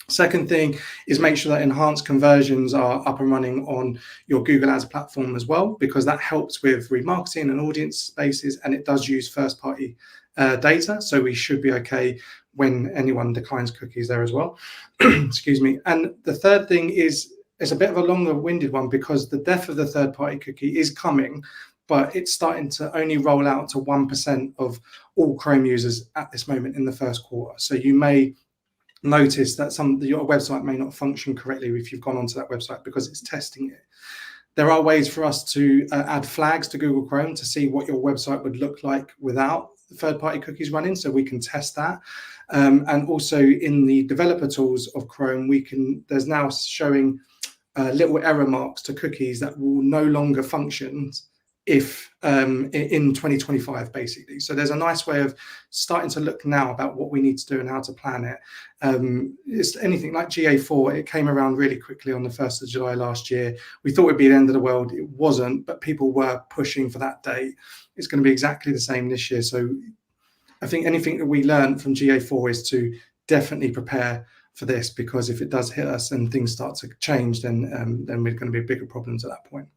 Second thing is make sure that enhanced conversions are up and running on your Google Ads platform as well, because that helps with remarketing and audience spaces, and it does use first-party data. So we should be okay when anyone declines cookies there as well. Excuse me. And the third thing is, it's a bit of a longer-winded one, because the death of the third-party cookie is coming, but it's starting to only roll out to 1% of all Chrome users at this moment in the first quarter. So you may notice that your website may not function correctly if you've gone onto that website, because it's testing it. There are ways for us to add flags to Google Chrome to see what your website would look like without third-party cookies running, so we can test that. And also in the developer tools of Chrome, there's now showing little error marks to cookies that will no longer function if in 2025, basically. So there's a nice way of starting to look now about what we need to do and how to plan it. It's anything like GA4. It came around really quickly on the 1st of July last year. We thought it'd be the end of the world. It wasn't, but people were pushing for that date. It's going to be exactly the same this year. So I think anything that we learned from GA4 is to definitely prepare for this, because if it does hit us and things start to change, then we're going to be bigger problems at that point.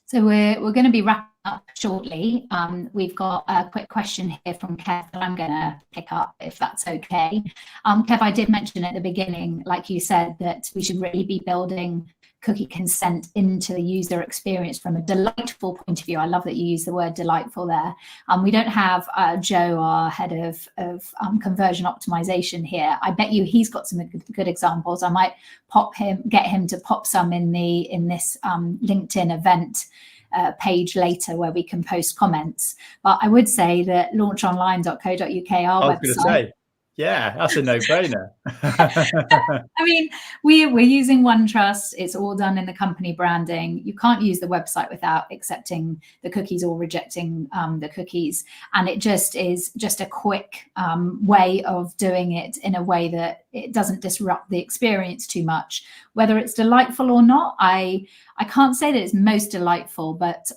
So we're going to be wrapping up shortly. We've got a quick question here from Kev that I'm going to pick up, if that's okay. Kev, I did mention at the beginning, like you said, that we should really be building cookie consent into the user experience from a delightful point of view. I love that you use the word delightful there. We don't have Joe, our head of conversion optimization here. I bet you he's got some good examples. I might get him to pop some in this LinkedIn event page later, where we can post comments. But I would say that launchonline.co.uk, our website. Yeah, that's a no-brainer. I mean, we're using OneTrust. It's all done in the company branding. You can't use the website without accepting the cookies or rejecting the cookies. And it just is just a quick way of doing it in a way that it doesn't disrupt the experience too much. Whether it's delightful or not, I can't say that it's most delightful, but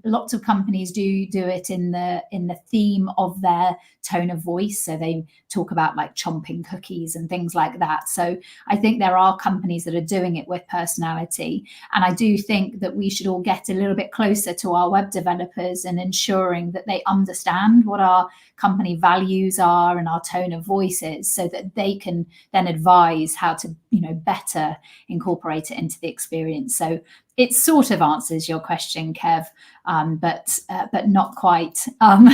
lots of companies do it in the theme of their tone of voice. So they talk about like chomping cookies and things like that. So I think there are companies that are doing it with personality. And I do think that we should all get a little bit closer to our web developers and ensuring that they understand what our company values are and our tone of voice is, so that they can then advise how to, better incorporate it into the experience. So it sort of answers your question, Kev, but not quite. And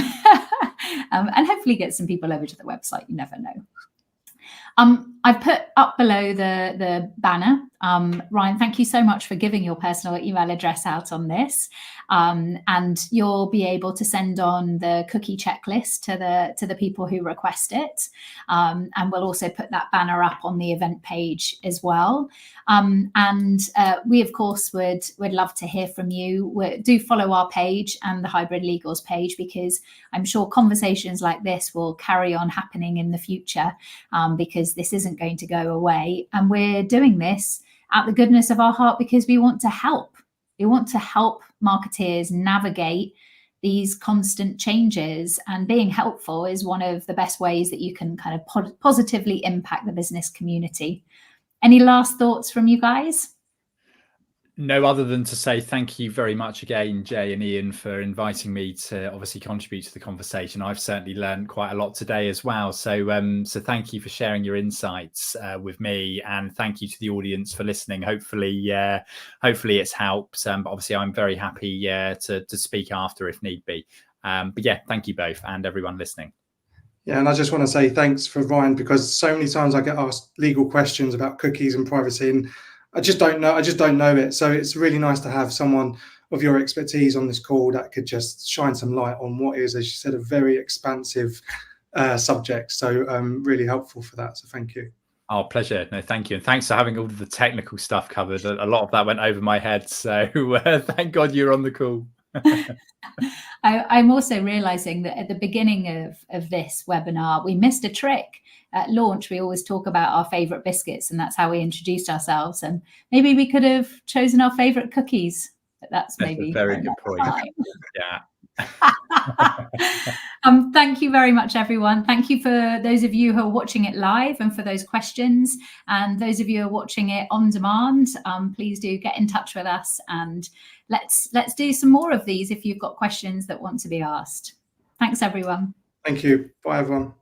hopefully get some people over to the website. You never know. I've put up below the banner. Ryan, thank you so much for giving your personal email address out on this. And you'll be able to send on the cookie checklist to the people who request it. And we'll also put that banner up on the event page as well. And we, of course, would love to hear from you. Do follow our page and the Hybrid Legals page, because I'm sure conversations like this will carry on happening in the future, because this isn't going to go away. And we're doing this out the goodness of our heart because we want to help. We want to help marketeers navigate these constant changes, and being helpful is one of the best ways that you can kind of positively impact the business community. Any last thoughts from you guys? No, other than to say thank you very much again, Jay and Ian, for inviting me to obviously contribute to the conversation. I've certainly learned quite a lot today as well. So thank you for sharing your insights with me, and thank you to the audience for listening. Hopefully it's helped. But obviously, I'm very happy to speak after if need be. But yeah, thank you both and everyone listening. Yeah, and I just want to say thanks for Ryan, because so many times I get asked legal questions about cookies and privacy, and I just don't know it. So it's really nice to have someone of your expertise on this call that could just shine some light on what is, as you said, a very expansive subject. So really helpful for that. So thank you. Oh, pleasure. No, thank you. And thanks for having all of the technical stuff covered. A lot of that went over my head. So thank God you're on the call. I'm also realizing that at the beginning of this webinar, we missed a trick. At launch, we always talk about our favorite biscuits, and that's how we introduced ourselves. And maybe we could have chosen our favorite cookies but that's maybe a very good point. Yeah. Thank you very much, everyone. Thank you for those of you who are watching it live and for those questions, and those of you who are watching it on demand. Please do get in touch with us, and let's do some more of these if you've got questions that want to be asked. Thanks, everyone. Thank you. Bye, everyone.